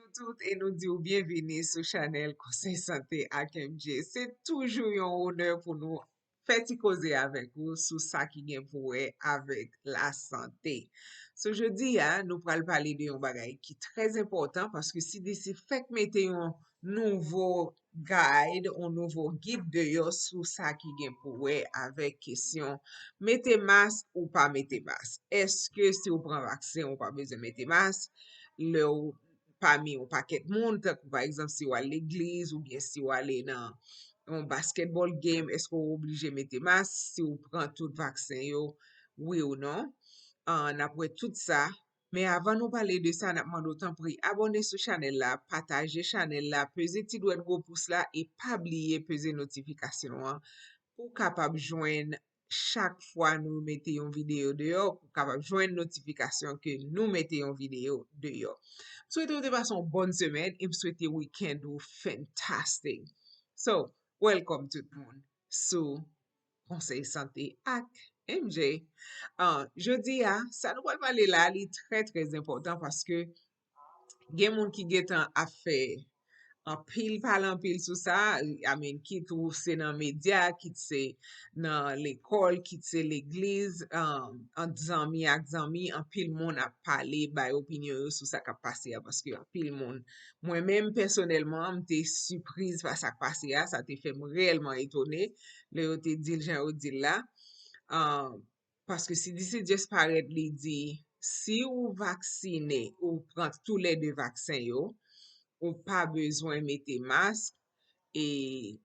nous toutes et nous disons bienvenue sur Chanel Conseil Santé avec MJ. C'est toujours un honneur pour nous faire causer avec vous sur ça qui vient pour vous avec la santé. Ce jeudi, nous allons parler de un bagage qui est très important parce que si d'ici fait que mettez un nouveau guide, un nouveau guide de yo sur ça qui vient pour vous avec question mettez masque ou pas mettez masque. Est-ce que si vous prenez vaccin ou pas besoin de mettre masque? Le ou parmi un paquet de monde, par exemple, si vous allez à l'église ou bien si vous allez dans un basketball game, est-ce que vous êtes obligé de mettre masque? Si vous prenez tout vaccin, yo, oui ou non? Après tout ça, mais avant de parler de ça, nous demandons autant pour abonner sur channel là, partager channel là, peser petit doigt de gros pouce là et pas oublier peser notification hein, pour capable joindre chaque fois nous mettons une vidéo dehors, pour capable joindre notification que nous mettons une vidéo dehors. Souhaitez de passer une bonne semaine et souhaitez week-end ou fantastic. So, welcome tout le monde sur Conseil Santé avec MJ. Jeudi, ça nous va parler là, c'est très très important parce que il y a des gens qui ont à faire en pile parle en pile sur ça, qui tout c'est dans les médias, qui c'est dans l'école, qui c'est l'église, en zami ak zami, en pile monde a parlé, bay opinion yo sur ça qui a passé, parce que en pile monde, moi-même personnellement, m'étais surprise par ça qui a passé, ça te fait réellement étonné, le yo te dit le genre dit là, euh, parce que si d'ici just paraît li dit, si ou vacciné, ou prend tous les deux vaccins yo, ou pas besoin de mettre masque et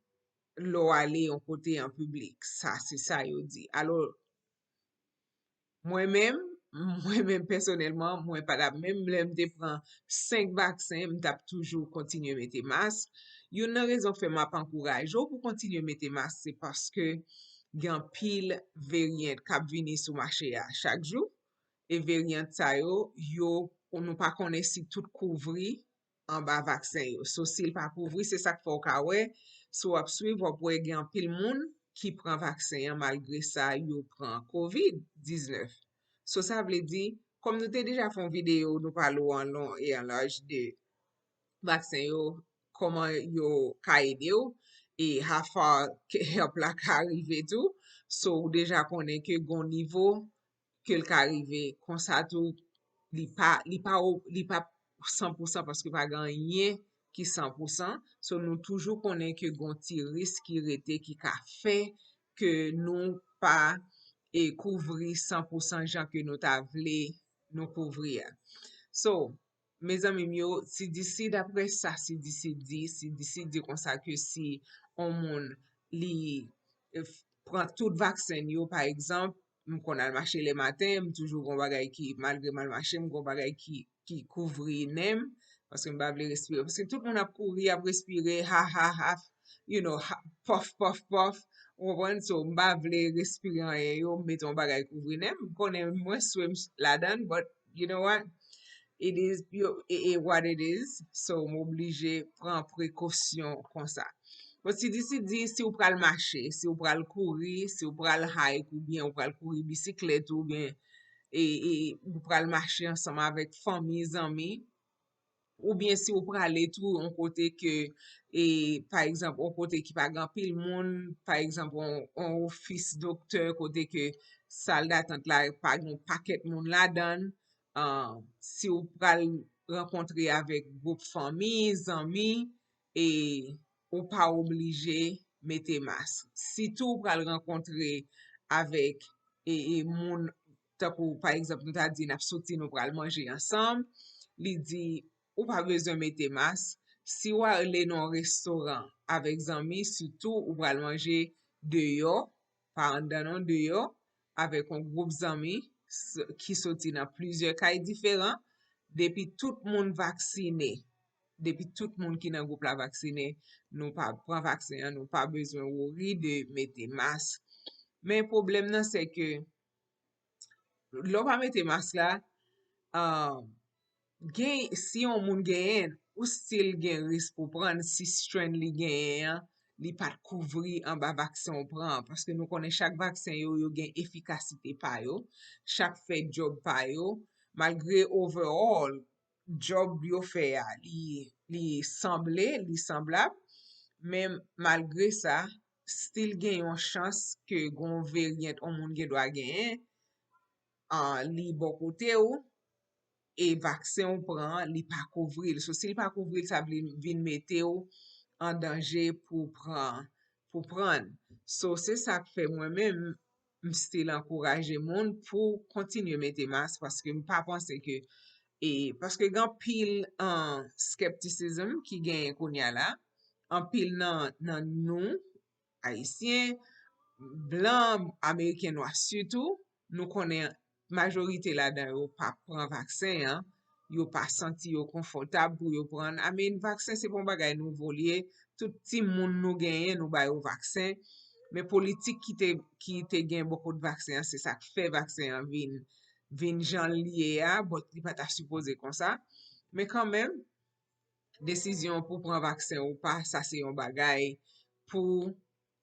l'eau aller en côté en public. Ça, c'est ça, yo dit. Alors, moi-même, moi-même personnellement, moi pas la même, me prend 5 vaccins, me toujours continuer à mettre masque. Une raison fait m'a pas encourage pour continuer à mettre masque, c'est parce que gen pile variant k'ap vini sou marché à chaque jour. Et variant sa yo, on nous pas connaît si tout couvri en bas vaccin yo. So, s'il pas couvri, c'est ça qu'il faut ka ouais. So, ap suivre, ou pou gen pile moun qui prend vaccin malgré ça, yo prend COVID-19. So, ça veut dire, comme nous t'ai déjà fait une vidéo, nous parlons en long et en large de vaccin yo, comment yo ka aide yo, et how far help la ka arrive tout. So, ou déjà connaît que gon niveau que le ka arrive, kon sa tout, li pa 100% parce que pas gagné qui 100%. So, nous toujours connaît que gon ti risque qui rete qui ka fait que nous pas et couvrir 100% gens que nous ta vle nous couvrir. So, mes amis mio, si d'ici d'après ça, si d'ici dit comme ça que si on moun li prend tout vaccin yo, par exemple, m'kon al marché le matin, toujours gon bagay qui, malgré mal marché, m'gon bagay qui couvri nem, parce que m'ba vle respirer. Parce que tout le monde a couru, a respirer, ha, ha, ha, you know, ha, puff, puff, puff. Ou wan, so m'ba vle respirer an yo, meton bagay couvri nem, m'konnen mwen swim la dan, but you know what? It is what it is. So, m'oblige prend précaution comme ça. But si d'ici dit, si ou pral marcher, si ou pral courir, si ou pral hike ou bien ou pral courir bicyclette ou bien ou pral marcher ensemble avec famille, amis, ou bien si ou pral aller tout un côté que par exemple un côté qui pas grand pile monde, par exemple on office docteur côté que salle d'attente là pas un paquet monde là-dedans, si ou pral rencontrer avec groupe famille, amis et ou pas obligé mettre masque. Si tout pral rencontrer avec moun takou, par exemple nous t'a dit n'a sorti nous pral manger ensemble, li dit ou pas besoin mettre masque. Si ou aller dans un restaurant avec amis, surtout ou pral manger dehors, par dans dehors avec un groupe d'amis qui sorti dans plusieurs cas différents, depuis tout le monde vacciné, depuis tout le monde qui dans groupe la vacciné, nous pas prend vaccin, nous pas besoin de mettre masque. Mais le problème c'est que l'on pas mettre masque là, si on moun gen, ou still gen risque pour prendre si strain li gen, li pas couvrir en bas vaccin on prend parce que nous connaissons chaque vaccin yo gen efficacité pa yo, chaque fait job pa yo, malgré overall job yo fe ya, li semblable, men malgre sa, stil gen yon chans ke gon variant on moun gen dwa genyen, li bon kote ou, e vaksen ou pran, li pa kouvril. So, si li pa kouvril, sa vin mette ou an danje pou pran. So, se sa k fe mwen men, m stil ankouraje moun pou kontinye mette mas, paske m pa panse ke, paske gan pil an skepticism ki gen konya la, an pil nan nou, Haitien, blan, Ameriken noa sütou, nou konen majorite la dan yo pa pran vaksen, yo pa santi yo konfortab pou yo pran. Amen, vaksen se pon bagay nou volye, tout ti moun nou genyen nou bay yo vaksen, men politik ki te gen beaucoup de vaksen, se sa fe vaksen vin jan liye ya, bot li pa ta suppose kon sa. Men kanmen, desisyon pou pran vaksen ou pa, sa se yon bagay pou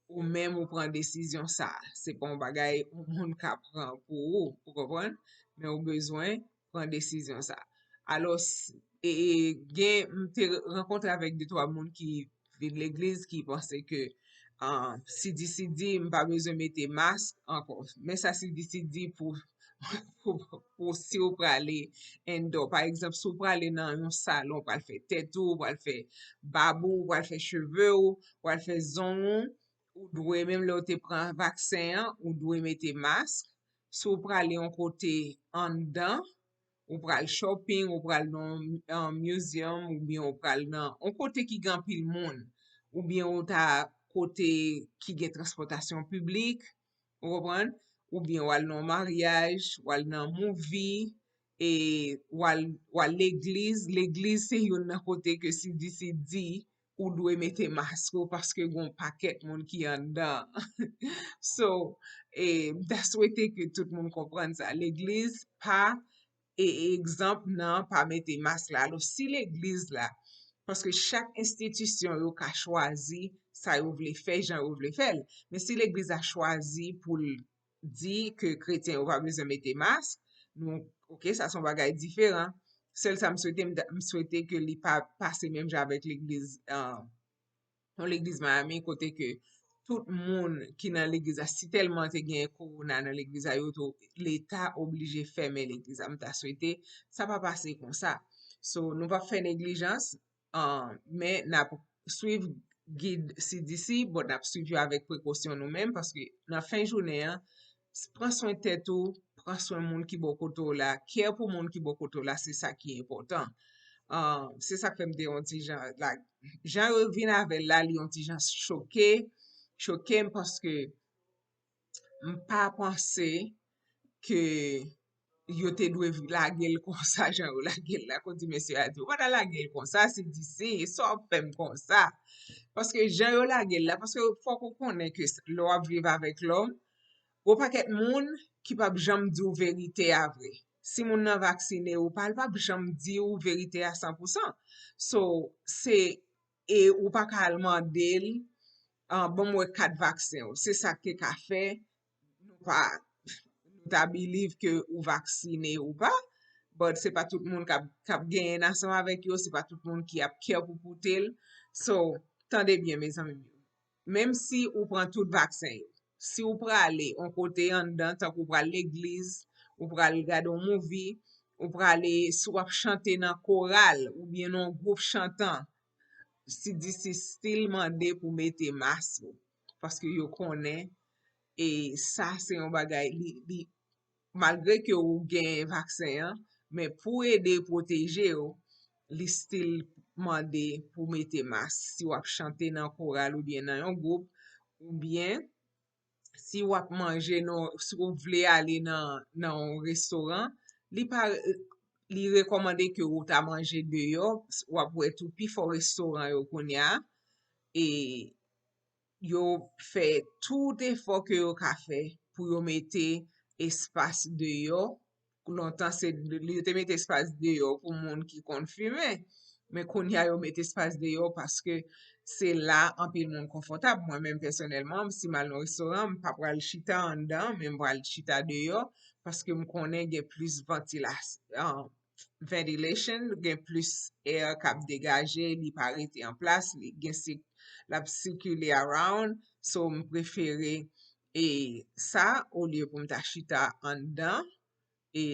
ou même ou pran desisyon sa. Se pon bagay ou moun ka pran pou kompran, men ou bezwen pran desisyon sa. Alors, gen mte renkontre avèk de to a moun ki vin l'eglize ki pense ke si mpa bezwen mette mask ankon. Men sa si pou si ou prale indoor. Par exemple, si ou prale nan yon salon, pral fè tetou, pral fè babou, pral fè cheve ou, pral fè zon ou dwe, même le ou te pran vaksen, ou dwe mette mask. Si ou pral yon kote an dan, ou pral shopping, ou pral nan museum, ou bien ou pral nan on kote ki gan pil moun, ou bien ou ta kote ki gen transportasyon publik, ou repran, ou bien ou al nan mariage, ou al nan movie, ou al l'eglize se yon nan kote ke si di, ou dwe mette masko paske gon paket moun ki an dan. So, da souwete ke tout moun kompran sa. L'eglize pa, exemple nan pa mette mask la. Alors, si l'eglize la, paske chak institisyon yo ka chwazi, sa yo vle fe, jan yo vle fel. Men si l'eglize a chwazi pou di ke kretien yo pa bezwen mette mask, nou, ok, sa son bagay diferan. Sel sa m souwete ke li pa pase menm javek l'eglize, l'eglize Miami, kote ke tout moun ki nan l'eglize a si telman te gen korona nan l'eglize a yo, l'Etat oblige ferme l'eglize a. Mta souwete, sa pa pase kon sa. So, nou pa fe neglijans, men nap suiv guide CDC, but nap suiv yo avek prekosyon nou men, paske nan fin jounen, pran soin tetou, pran soin moun ki bokoto la, kèr pou moun ki bokoto la, se sa ki important. Se sa ke mde yon ti jan, jan revin avè la li yon ti jan choke m paske m pa panse ke yo te dwe la gel kon sa, jan ou la gel la, konti mèsyo a di, wada la gel kon sa, se disi, so fèm kon sa. Paske jan ou la gel la, paske fò kon konen ke lò ap vive avèk lòm, ou pa ket moun ki pa bjam di ou verite avre. Si moun nan vaksine ou pal pa bjam di ou verite a 100%. So, ou pa kalman del, bon mwen 4 vaksin ou. Se sa ke ka fe, nou ta believe ke ou vaksine ou pa, but se pa tout moun kap gen ansan avèk yo, se pa tout moun ki ap kè pou poutel. So, tande bien, mes amis. Mem si ou pran tout vaksin yo, si ou prale, on kote yon dan, tak ou prale l'eglize, ou prale gade un movie, ou prale sou ap chante nan koral, ou bien nan groupe chantant, si disi stil mande pou mette mask, paske yo konen, e sa se yon bagay, malgre ke ou gen vaksin, men pou ede proteje yo, li stil mande pou mette mask, si wap chante nan koral, ou bien nan yon groupe, ou bien, si wap manje, si wap vle ale nan restoran, li rekomande ke ou ta manje deyo, wap wè tou pi fò restoran yo konya, e yo fè tout efò ke yo ka fè, pou yo mette espas deyo, lontan yo te mette espas deyo pou moun ki kon fume, men konya yo mette espas deyo, paske se la anpil moun konfortab. Mwen men personelman, si mal nan restoran, m pa pral chita an dan, men m pral chita deyo, paske m konen gen plus ventilasyon, ventilation, gen plus air kap degaje, li pa rete en plas, li gen la circule around, so m prefere sa ou liye pou mta chita an dan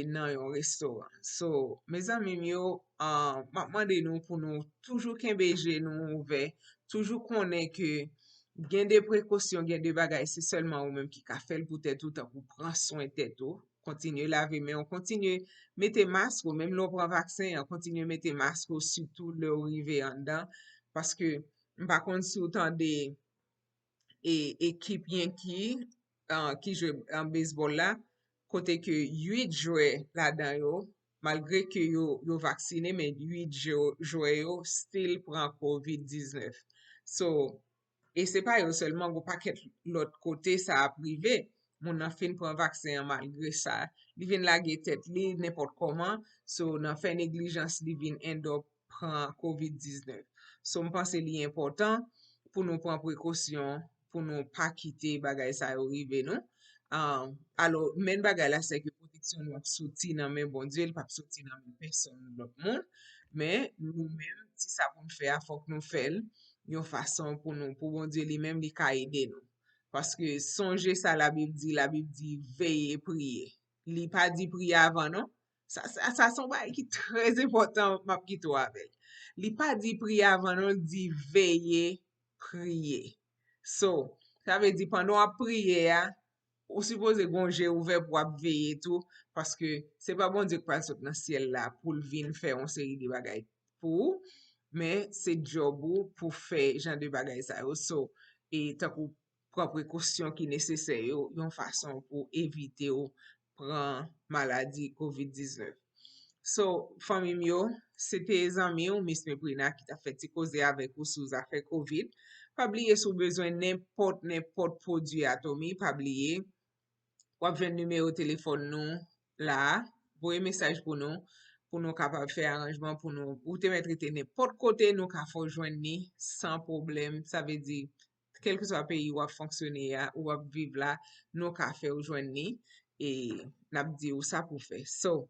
nan yon restoran. So, me zanmim yo, ma mande nou pou nou toujou kenbeje nou ouve, toujou konen ke gen de prekosyon, gen de bagay, se selman ou menm ki ka fel pou tèt ou, tan pou pran soin tèt ou, kontinye lave men, on kontinye mette mask ou, menm lò pran vaksen, on kontinye mette mask ou, sütou lè ou rive an dan, paske mpa kont sou tan de ekip Yankee ki jwe an baseball la, kote ke 8 jwe la dan yo, malgre ke yo vaksine, men 8 jwe yo still pran COVID-19. So, e se pa yo selman, go paket lot kote sa aprive, moun nan fin pran vaksin malgre sa. Li vin lage tet li, nepot koman, so nan fin neglijans li vin end up pran COVID-19. So, mpense li important pou nou pran prekosyon, pou nou pa kite bagay sa yo rive nou. Alo, men bagay la se ke proteksyon nou ap soti nan men bon Diyo, l pa ap soti nan men person lot moun, men nou men, si sa pou nou fe a fok nou fel, yon fason pou nou, pou bon Diyo li men li ka ede nou. Paske sonje sa la Bib di veye priye. Li pa di priye avan, non? Sa son ba ki trez important map ki to avel. Li pa di priye avan, non? Di veye priye. So, sa ve di pandon ap priye ya, ou suppose gonje ouve pou ap veye tou, paske se pa bon Diyo kwa sot nan siel la pou vin fè on seri di bagay pou, men se job ou pou fè jan de bagay sa yo. So, e takou pran prekosyon ki nesesè yo, yon fason pou evite yo pran maladi COVID-19. So, fami myo, se te zanmi yo, Miss Mebrina ki ta fè ti koze avek ou sou zafè COVID. Pabliye sou bezwen nèmpot prodwi atomi, pabliye. Wap ven numero telefon nou la, voye mesaj pou nou kapab fè aranjman pou nou, ou te metre te nèmpot kote nou ka fò jwen ni, san problem, sa ve di, kelke so a peyi wap fonksyone ya, ou wap viv la, nou ka fè ou jwen ni, e nap di ou sa pou fè. So,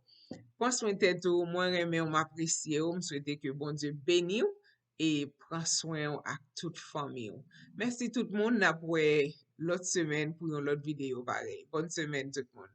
pon soin tèt ou, mwen reme ou m'apresye ou, m'swete ke bon Diyo beni ou, e pran soin ou ak tout fami ou. Mersi tout moun, nap wè lot semen pou yon lot video pare. Bonne semen tout moun.